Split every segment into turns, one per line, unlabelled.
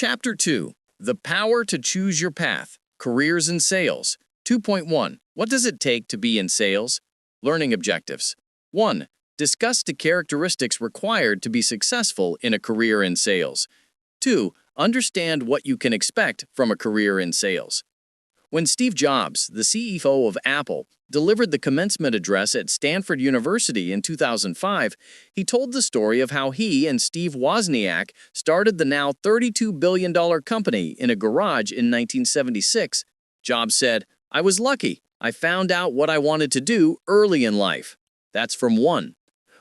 Chapter 2. The Power to Choose Your Path. Careers in Sales. 2.1. What does it take to be in sales? Learning objectives. 1. Discuss the characteristics required to be successful in a career in sales. 2. Understand what you can expect from a career in sales. When Steve Jobs, the CEO of Apple, delivered the commencement address at Stanford University in 2005, he told the story of how he and Steve Wozniak started the now $32 billion company in a garage in 1976. Jobs said, "I was lucky. I found out what I wanted to do early in life." That's from 1.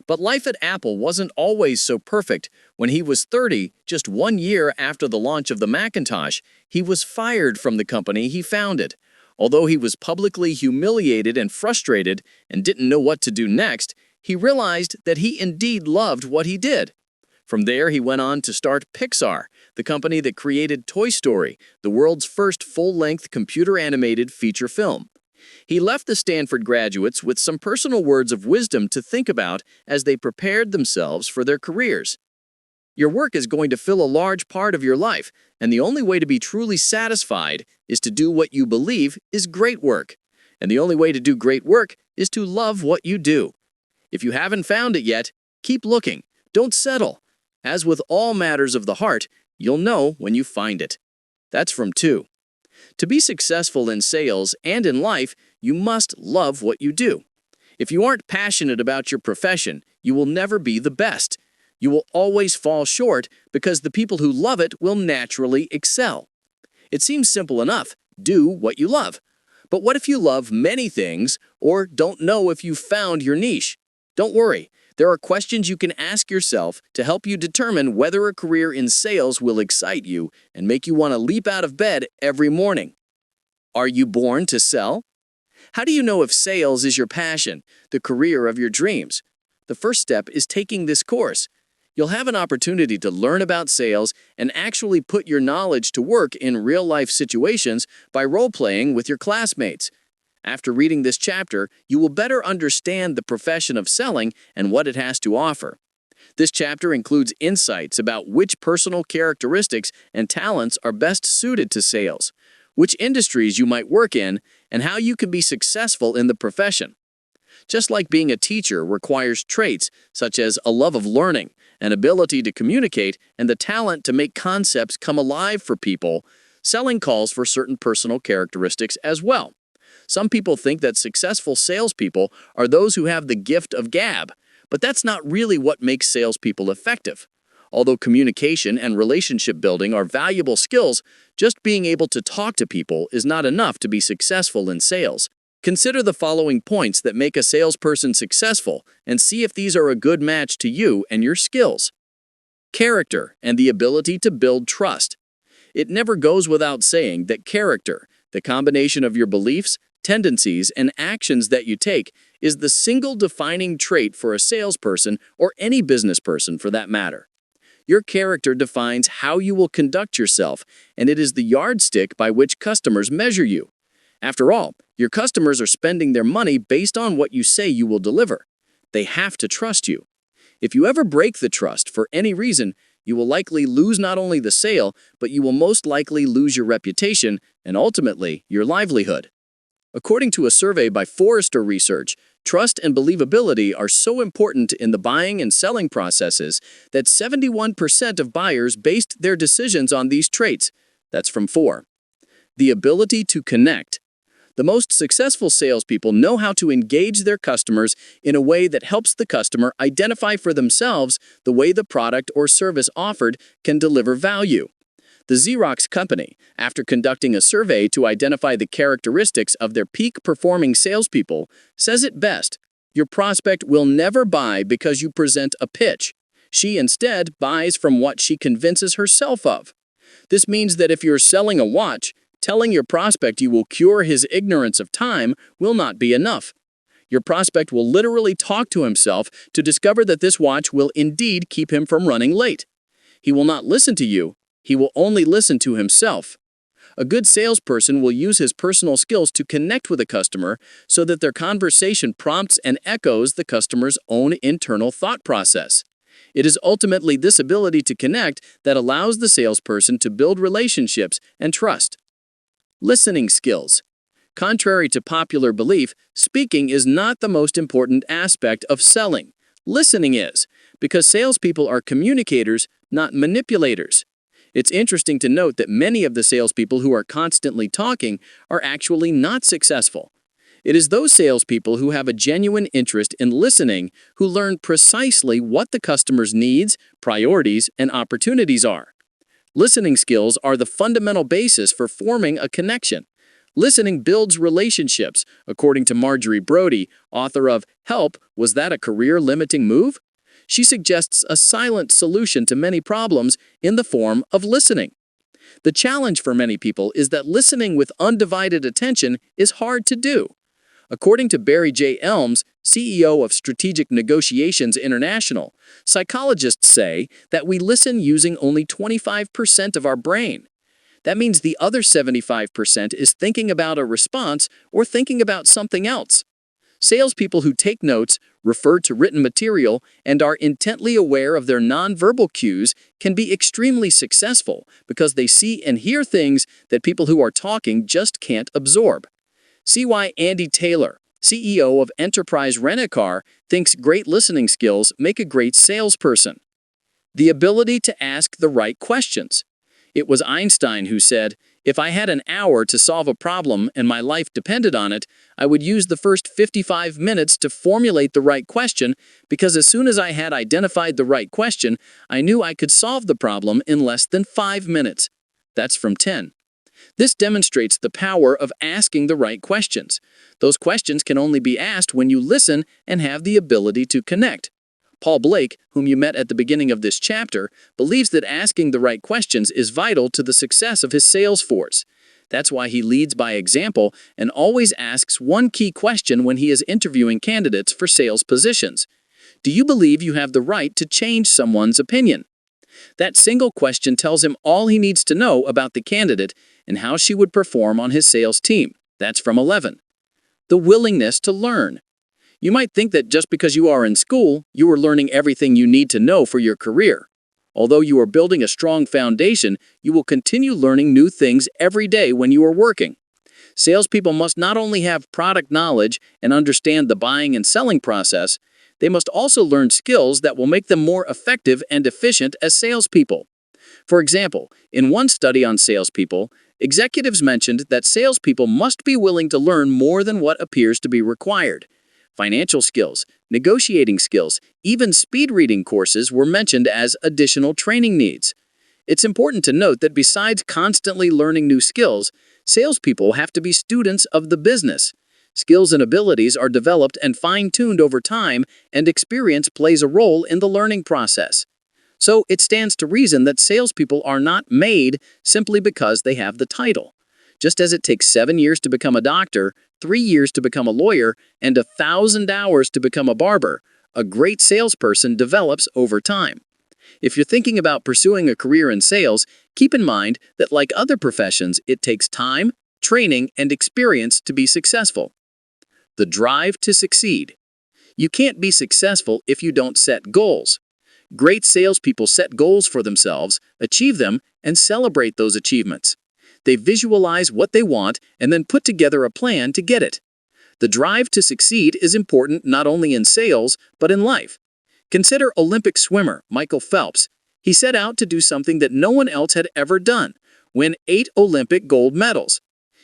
But life at Apple wasn't always so perfect. When he was 30, just 1 year after the launch of the Macintosh, he was fired from the company he founded. Although he was publicly humiliated and frustrated and didn't know what to do next, he realized that he indeed loved what he did. From there, he went on to start Pixar, the company that created Toy Story, the world's first full-length computer-animated feature film. He left the Stanford graduates with some personal words of wisdom to think about as they prepared themselves for their careers. Your work is going to fill a large part of your life, and the only way to be truly satisfied is to do what you believe is great work. And the only way to do great work is to love what you do. If you haven't found it yet, keep looking. Don't settle. As with all matters of the heart, you'll know when you find it. That's from 2. To be successful in sales and in life, you must love what you do. If you aren't passionate about your profession, you will never be the best. You will always fall short because the people who love it will naturally excel. It seems simple enough. Do what you love. But what if you love many things or don't know if you've found your niche? Don't worry. There are questions you can ask yourself to help you determine whether a career in sales will excite you and make you want to leap out of bed every morning. Are you born to sell? How do you know if sales is your passion, the career of your dreams? The first step is taking this course. You'll have an opportunity to learn about sales and actually put your knowledge to work in real-life situations by role-playing with your classmates. After reading this chapter, you will better understand the profession of selling and what it has to offer. This chapter includes insights about which personal characteristics and talents are best suited to sales, which industries you might work in, and how you can be successful in the profession. Just like being a teacher requires traits such as a love of learning, an ability to communicate, and the talent to make concepts come alive for people, selling calls for certain personal characteristics as well. Some people think that successful salespeople are those who have the gift of gab, but that's not really what makes salespeople effective. Although communication and relationship building are valuable skills, just being able to talk to people is not enough to be successful in sales. Consider the following points that make a salesperson successful and see if these are a good match to you and your skills. Character and the ability to build trust. It never goes without saying that character, the combination of your beliefs, tendencies, and actions that you take, is the single defining trait for a salesperson or any business person for that matter. Your character defines how you will conduct yourself, and it is the yardstick by which customers measure you. After all, your customers are spending their money based on what you say you will deliver. They have to trust you. If you ever break the trust for any reason, you will likely lose not only the sale, but you will most likely lose your reputation and ultimately your livelihood. According to a survey by Forrester Research, trust and believability are so important in the buying and selling processes that 71% of buyers based their decisions on these traits. That's from 4. The ability to connect. The most successful salespeople know how to engage their customers in a way that helps the customer identify for themselves the way the product or service offered can deliver value. The Xerox company, after conducting a survey to identify the characteristics of their peak-performing salespeople, says it best: your prospect will never buy because you present a pitch. She instead buys from what she convinces herself of. This means that if you're selling a watch, telling your prospect you will cure his ignorance of time will not be enough. Your prospect will literally talk to himself to discover that this watch will indeed keep him from running late. He will not listen to you. He will only listen to himself. A good salesperson will use his personal skills to connect with a customer so that their conversation prompts and echoes the customer's own internal thought process. It is ultimately this ability to connect that allows the salesperson to build relationships and trust. Listening skills. Contrary to popular belief, speaking is not the most important aspect of selling. Listening is, because salespeople are communicators, not manipulators. It's interesting to note that many of the salespeople who are constantly talking are actually not successful. It is those salespeople who have a genuine interest in listening who learn precisely what the customer's needs, priorities, and opportunities are. Listening skills are the fundamental basis for forming a connection. Listening builds relationships, according to Marjorie Brody, author of Help, Was That a Career-Limiting Move? She suggests a silent solution to many problems in the form of listening. The challenge for many people is that listening with undivided attention is hard to do. According to Barry J. Elms, CEO of Strategic Negotiations International, psychologists say that we listen using only 25% of our brain. That means the other 75% is thinking about a response or thinking about something else. Salespeople who take notes, refer to written material, and are intently aware of their nonverbal cues can be extremely successful because they see and hear things that people who are talking just can't absorb. See why Andy Taylor, CEO of Enterprise Rent-A-Car, thinks great listening skills make a great salesperson. The ability to ask the right questions. It was Einstein who said, "If I had an hour to solve a problem and my life depended on it, I would use the first 55 minutes to formulate the right question, because as soon as I had identified the right question, I knew I could solve the problem in less than 5 minutes." That's from 10. This demonstrates the power of asking the right questions. Those questions can only be asked when you listen and have the ability to connect. Paul Blake, whom you met at the beginning of this chapter, believes that asking the right questions is vital to the success of his sales force. That's why he leads by example and always asks one key question when he is interviewing candidates for sales positions. Do you believe you have the right to change someone's opinion? That single question tells him all he needs to know about the candidate and how she would perform on his sales team. That's from 11. The willingness to learn. You might think that just because you are in school, you are learning everything you need to know for your career. Although you are building a strong foundation, you will continue learning new things every day when you are working. Salespeople must not only have product knowledge and understand the buying and selling process, they must also learn skills that will make them more effective and efficient as salespeople. For example, in one study on salespeople, executives mentioned that salespeople must be willing to learn more than what appears to be required. Financial skills, negotiating skills, even speed reading courses were mentioned as additional training needs. It's important to note that besides constantly learning new skills, salespeople have to be students of the business. Skills and abilities are developed and fine-tuned over time, and experience plays a role in the learning process. So it stands to reason that salespeople are not made simply because they have the title. Just as it takes 7 years to become a doctor, 3 years to become a lawyer, and 1,000 hours to become a barber, a great salesperson develops over time. If you're thinking about pursuing a career in sales, keep in mind that like other professions, it takes time, training, and experience to be successful. The drive to succeed. You can't be successful if you don't set goals. Great salespeople set goals for themselves, achieve them, and celebrate those achievements. They visualize what they want and then put together a plan to get it. The drive to succeed is important not only in sales, but in life. Consider Olympic swimmer Michael Phelps. He set out to do something that no one else had ever done: win 8 Olympic gold medals.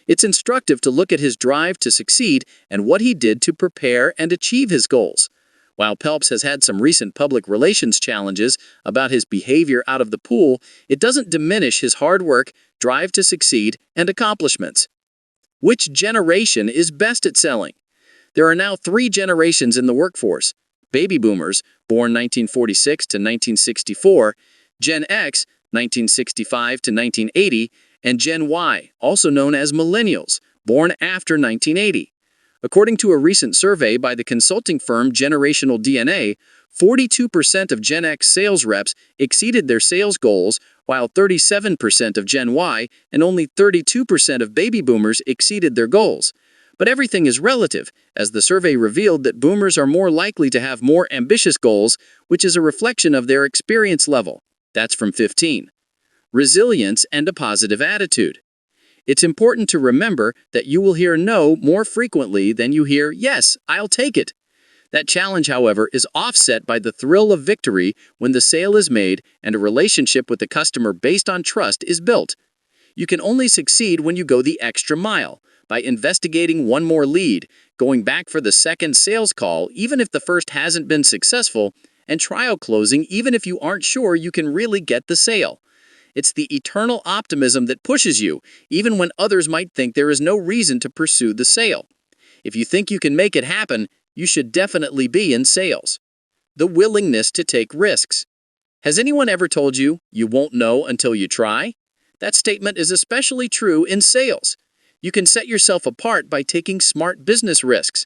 It's instructive to look at his drive to succeed and what he did to prepare and achieve his goals. While Phelps has had some recent public relations challenges about his behavior out of the pool, it doesn't diminish his hard work, drive to succeed, and accomplishments. Which generation is best at selling? There are now 3 generations in the workforce: baby boomers, born 1946 to 1964, Gen X, 1965 to 1980, and Gen Y, also known as millennials, born after 1980. According to a recent survey by the consulting firm Generational DNA, 42% of Gen X sales reps exceeded their sales goals, while 37% of Gen Y and only 32% of baby boomers exceeded their goals. But everything is relative, as the survey revealed that boomers are more likely to have more ambitious goals, which is a reflection of their experience level. That's from 15. Resilience and a positive attitude. It's important to remember that you will hear no more frequently than you hear yes, I'll take it. That challenge, however, is offset by the thrill of victory when the sale is made and a relationship with the customer based on trust is built. You can only succeed when you go the extra mile, by investigating one more lead, going back for the second sales call even if the first hasn't been successful, and trial closing even if you aren't sure you can really get the sale. It's the eternal optimism that pushes you, even when others might think there is no reason to pursue the sale. If you think you can make it happen, you should definitely be in sales. The willingness to take risks. Has anyone ever told you, you won't know until you try? That statement is especially true in sales. You can set yourself apart by taking smart business risks.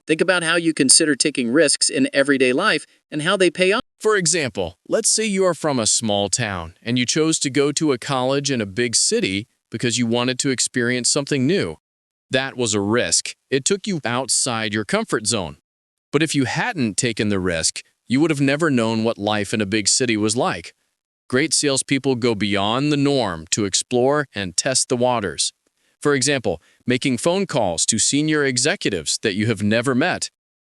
Think about how you consider taking risks in everyday life and how they pay off.
For example, let's say you are from a small town and you chose to go to a college in a big city because you wanted to experience something new. That was a risk. It took you outside your comfort zone. But if you hadn't taken the risk, you would have never known what life in a big city was like. Great salespeople go beyond the norm to explore and test the waters. For example, making phone calls to senior executives that you have never met,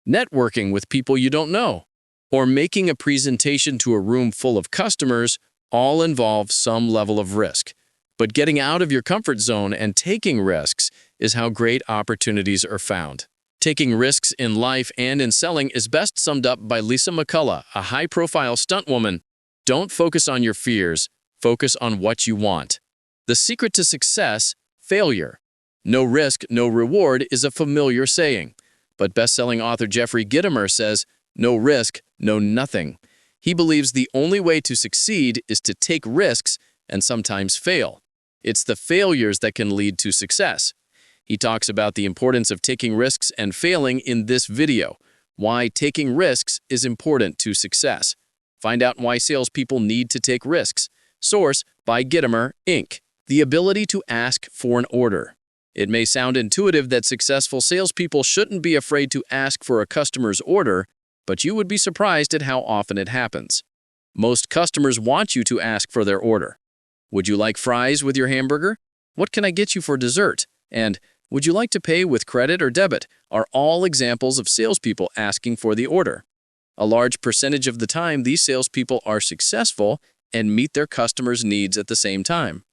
networking with people you don't know, or making a presentation to a room full of customers all involve some level of risk. But getting out of your comfort zone and taking risks is how great opportunities are found. Taking risks in life and in selling is best summed up by Lisa McCullough, a high-profile stuntwoman. Don't focus on your fears, focus on what you want. The secret to success: failure. No risk, no reward is a familiar saying. But best-selling author Jeffrey Gitomer says, no risk, no nothing. He believes the only way to succeed is to take risks and sometimes fail. It's the failures that can lead to success. He talks about the importance of taking risks and failing in this video, why taking risks is important to success. Find out why salespeople need to take risks. Source by Gitomer, Inc. The ability to ask for an order. It may sound intuitive that successful salespeople shouldn't be afraid to ask for a customer's order, but you would be surprised at how often it happens. Most customers want you to ask for their order. Would you like fries with your hamburger? What can I get you for dessert? And would you like to pay with credit or debit? Are all examples of salespeople asking for the order. A large percentage of the time, these salespeople are successful and meet their customers' needs at the same time.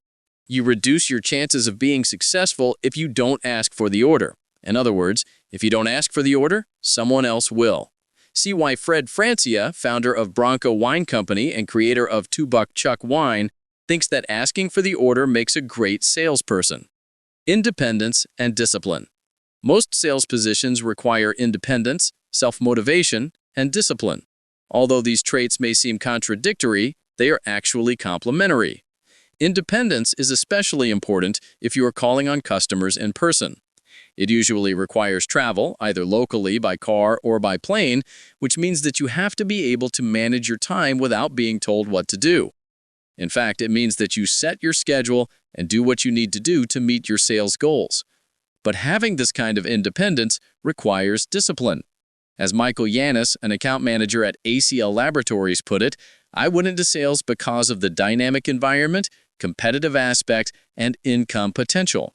You reduce your chances of being successful if you don't ask for the order. In other words, if you don't ask for the order, someone else will. See why Fred Francia, founder of Bronco Wine Company and creator of Two Buck Chuck Wine, thinks that asking for the order makes a great salesperson. Independence and discipline. Most sales positions require independence, self-motivation, and discipline. Although these traits may seem contradictory, they are actually complementary. Independence is especially important if you are calling on customers in person. It usually requires travel, either locally by car or by plane, which means that you have to be able to manage your time without being told what to do. In fact, it means that you set your schedule and do what you need to do to meet your sales goals. But having this kind of independence requires discipline. As Michael Yanis, an account manager at ACL Laboratories, put it, I went into sales because of the dynamic environment, competitive aspect, and income potential.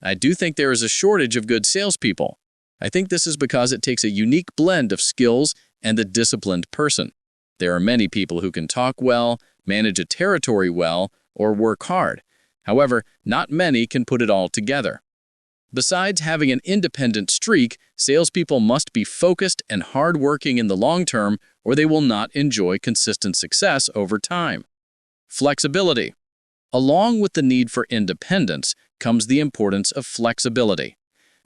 I do think there is a shortage of good salespeople. I think this is because it takes a unique blend of skills and a disciplined person. There are many people who can talk well, manage a territory well, or work hard. However, not many can put it all together. Besides having an independent streak, salespeople must be focused and hardworking in the long term, or they will not enjoy consistent success over time. Flexibility. Along with the need for independence comes the importance of flexibility.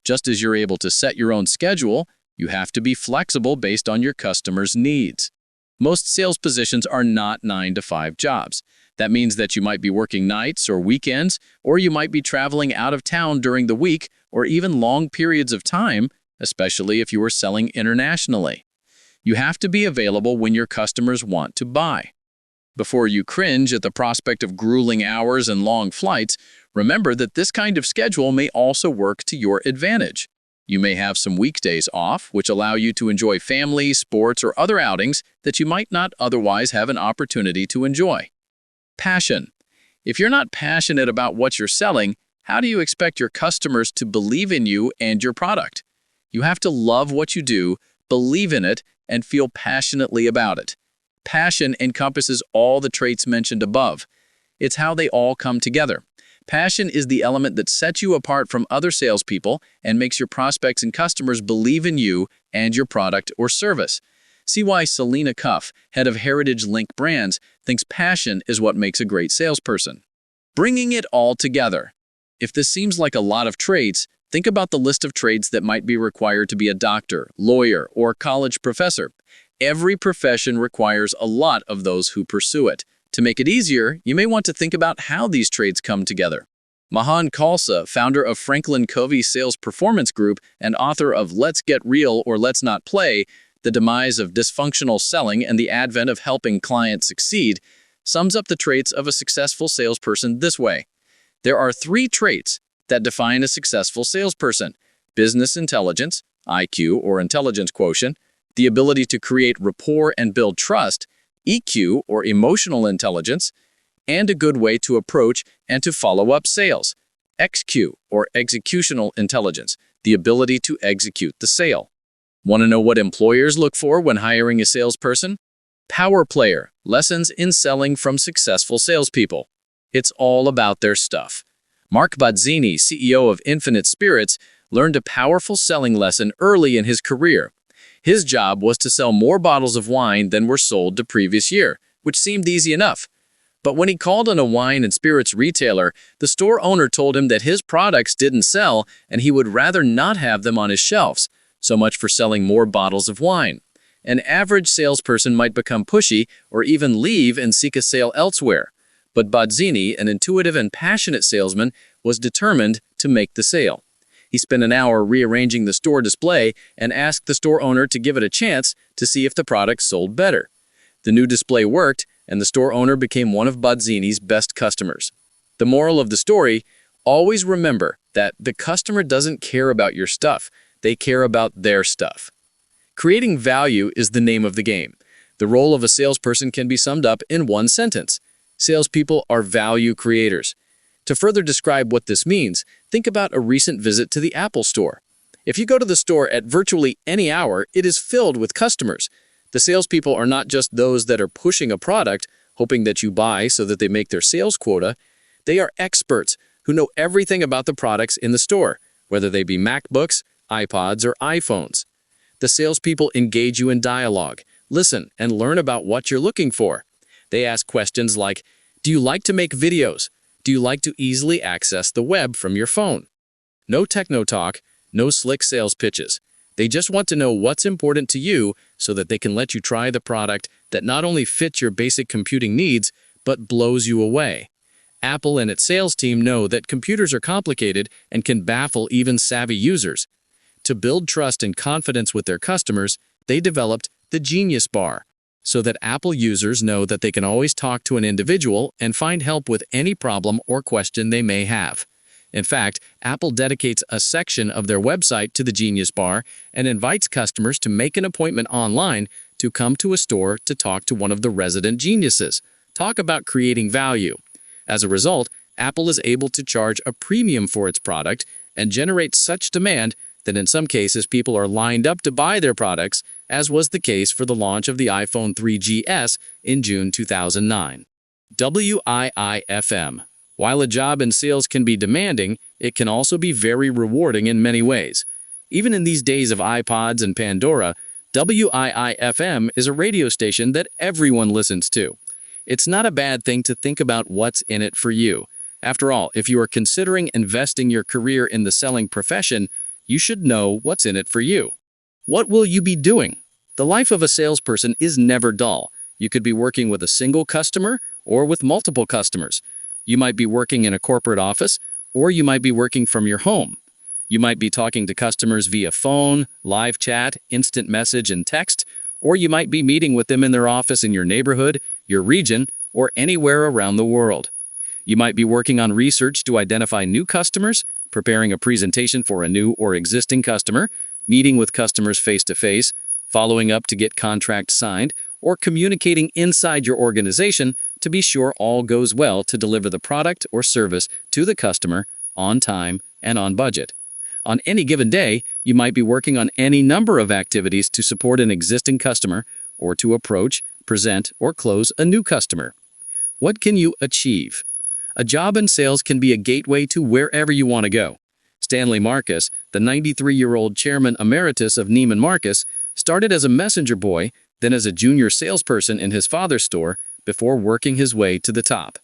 Just as you're able to set your own schedule, you have to be flexible based on your customers' needs. Most sales positions are not 9-to-5 jobs. That means that you might be working nights or weekends, or you might be traveling out of town during the week, or even long periods of time, especially if you are selling internationally. You have to be available when your customers want to buy. Before you cringe at the prospect of grueling hours and long flights, remember that this kind of schedule may also work to your advantage.
You may have some weekdays off, which allow you to enjoy family, sports, or other outings that you might not otherwise have an opportunity to enjoy. Passion. If you're not passionate about what you're selling, how do you expect your customers to believe in you and your product? You have to love what you do, believe in it, and feel passionately about it. Passion encompasses all the traits mentioned above. It's how they all come together. Passion is the element that sets you apart from other salespeople and makes your prospects and customers believe in you and your product or service. See why Selena Cuff, head of Heritage Link Brands, thinks passion is what makes a great salesperson. Bringing it all together. If this seems like a lot of traits, think about the list of traits that might be required to be a doctor, lawyer, or college professor. Every profession requires a lot of those who pursue it. To make it easier, you may want to think about how these traits come together. Mahan Khalsa, founder of Franklin Covey Sales Performance Group and author of Let's Get Real or Let's Not Play, The Demise of Dysfunctional Selling and the Advent of Helping Clients Succeed, sums up the traits of a successful salesperson this way. There are 3 traits that define a successful salesperson: business intelligence, IQ or intelligence quotient, the ability to create rapport and build trust, EQ or emotional intelligence, and a good way to approach and to follow up sales, XQ or executional intelligence, the ability to execute the sale. Want to know what employers look for when hiring a salesperson? Power player, lessons in selling from successful salespeople. It's all about their stuff. Mark Bozzini, CEO of Infinite Spirits, learned a powerful selling lesson early in his career. His job was to sell more bottles of wine than were sold the previous year, which seemed easy enough. But when he called on a wine and spirits retailer, the store owner told him that his products didn't sell and he would rather not have them on his shelves. So much for selling more bottles of wine. An average salesperson might become pushy or even leave and seek a sale elsewhere. But Bozzini, an intuitive and passionate salesman, was determined to make the sale. He spent an hour rearranging the store display and asked the store owner to give it a chance to see if the product sold better. The new display worked, and the store owner became one of Bozzini's best customers. The moral of the story: always remember that the customer doesn't care about your stuff, they care about their stuff. Creating value is the name of the game. The role of a salesperson can be summed up in one sentence: salespeople are value creators. To further describe what this means, think about a recent visit to the Apple Store. If you go to the store at virtually any hour, it is filled with customers. The salespeople are not just those that are pushing a product, hoping that you buy so that they make their sales quota. They are experts who know everything about the products in the store, whether they be MacBooks, iPods, or iPhones. The salespeople engage you in dialogue, listen, and learn about what you're looking for. They ask questions like, do you like to make videos? Do you like to easily access the web from your phone? No techno talk, no slick sales pitches. They just want to know what's important to you so that they can let you try the product that not only fits your basic computing needs, but blows you away. Apple and its sales team know that computers are complicated and can baffle even savvy users. To build trust and confidence with their customers, they developed the Genius Bar, so that Apple users know that they can always talk to an individual and find help with any problem or question they may have. In fact, Apple dedicates a section of their website to the Genius Bar and invites customers to make an appointment online to come to a store to talk to one of the resident geniuses. Talk about creating value. As a result, Apple is able to charge a premium for its product and generate such demand that in some cases people are lined up to buy their products, as was the case for the launch of the iPhone 3GS in June 2009. WIIFM. While a job in sales can be demanding, it can also be very rewarding in many ways. Even in these days of iPods and Pandora, WIIFM is a radio station that everyone listens to. It's not a bad thing to think about what's in it for you. After all, if you are considering investing your career in the selling profession, you should know what's in it for you. What will you be doing? The life of a salesperson is never dull. You could be working with a single customer or with multiple customers. You might be working in a corporate office, or you might be working from your home. You might be talking to customers via phone, live chat, instant message, and text, or you might be meeting with them in their office in your neighborhood, your region, or anywhere around the world. You might be working on research to identify new customers, preparing a presentation for a new or existing customer, meeting with customers face-to-face, following up to get contracts signed, or communicating inside your organization to be sure all goes well to deliver the product or service to the customer on time and on budget. On any given day, you might be working on any number of activities to support an existing customer or to approach, present, or close a new customer. What can you achieve? A job in sales can be a gateway to wherever you want to go. Stanley Marcus, the 93-year-old chairman emeritus of Neiman Marcus, started as a messenger boy, then as a junior salesperson in his father's store before working his way to the top.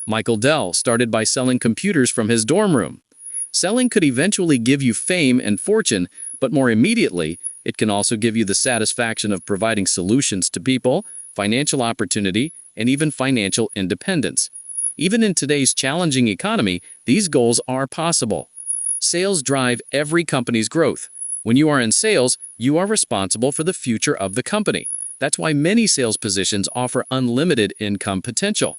Michael Dell started by selling computers from his dorm room. Selling could eventually give you fame and fortune, but more immediately, it can also give you the satisfaction of providing solutions to people, financial opportunity, and even financial independence. Even in today's challenging economy, these goals are possible. Sales drive every company's growth. When you are in sales, you are responsible for the future of the company. That's why many sales positions offer unlimited income potential.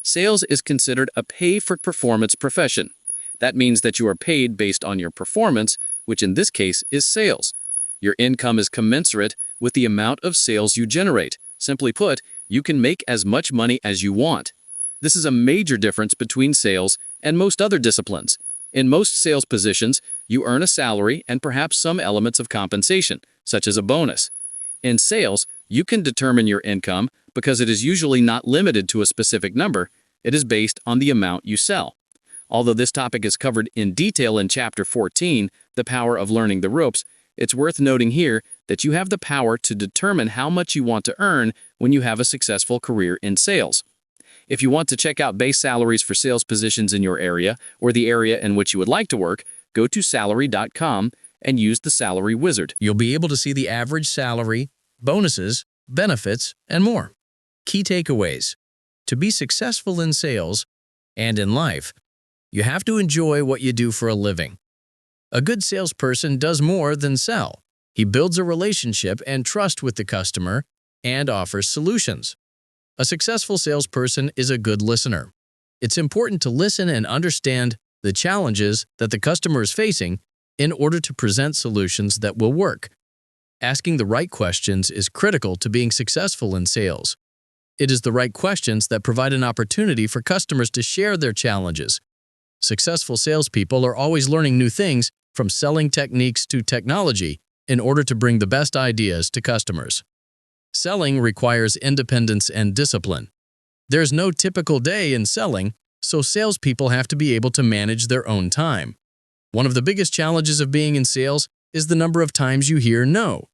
Sales is considered a pay-for-performance profession. That means that you are paid based on your performance, which in this case is sales. Your income is commensurate with the amount of sales you generate. Simply put, you can make as much money as you want. This is a major difference between sales and most other disciplines. In most sales positions, you earn a salary and perhaps some elements of compensation, such as a bonus. In sales, you can determine your income because it is usually not limited to a specific number. It is based on the amount you sell. Although this topic is covered in detail in Chapter 14, The Power of Learning the Ropes, it's worth noting here that you have the power to determine how much you want to earn when you have a successful career in sales. If you want to check out base salaries for sales positions in your area or the area in which you would like to work, go to salary.com and use the Salary Wizard.
You'll be able to see the average salary, bonuses, benefits, and more. Key takeaways. To be successful in sales and in life, you have to enjoy what you do for a living. A good salesperson does more than sell. He builds a relationship and trust with the customer and offers solutions. A successful salesperson is a good listener. It's important to listen and understand the challenges that the customer is facing in order to present solutions that will work. Asking the right questions is critical to being successful in sales. It is the right questions that provide an opportunity for customers to share their challenges. Successful salespeople are always learning new things, from selling techniques to technology, in order to bring the best ideas to customers. Selling requires independence and discipline. There's no typical day in selling, so salespeople have to be able to manage their own time. One of the biggest challenges of being in sales is the number of times you hear no.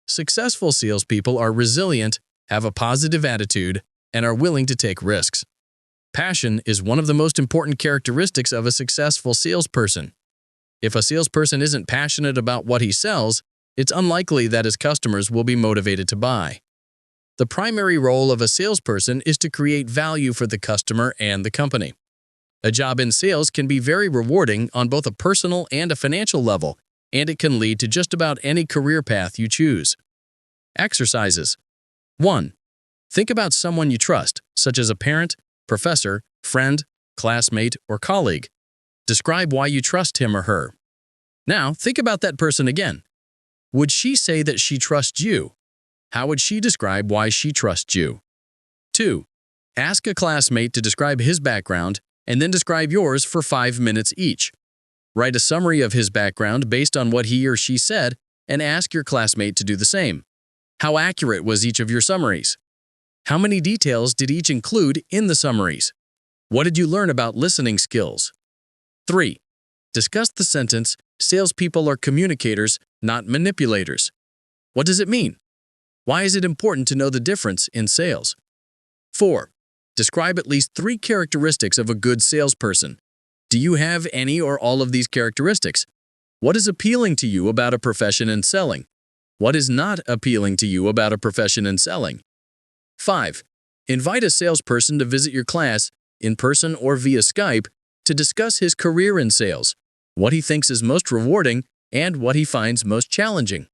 Successful salespeople are resilient, have a positive attitude, and are willing to take risks. Passion is one of the most important characteristics of a successful salesperson. If a salesperson isn't passionate about what he sells, it's unlikely that his customers will be motivated to buy. The primary role of a salesperson is to create value for the customer and the company. A job in sales can be very rewarding on both a personal and a financial level, and it can lead to just about any career path you choose. Exercises. 1. Think about someone you trust, such as a parent, professor, friend, classmate, or colleague. Describe why you trust him or her. Now, think about that person again. Would she say that she trusts you? How would she describe why she trusts you? 2. Ask a classmate to describe his background and then describe yours for 5 minutes each. Write a summary of his background based on what he or she said and ask your classmate to do the same. How accurate was each of your summaries? How many details did each include in the summaries? What did you learn about listening skills? 3. Discuss the sentence, "Salespeople are communicators, not manipulators." What does it mean? Why is it important to know the difference in sales? 4. Describe at least 3 characteristics of a good salesperson. Do you have any or all of these characteristics? What is appealing to you about a profession in selling? What is not appealing to you about a profession in selling? 5. Invite a salesperson to visit your class, in person or via Skype, to discuss his career in sales, what he thinks is most rewarding, and what he finds most challenging.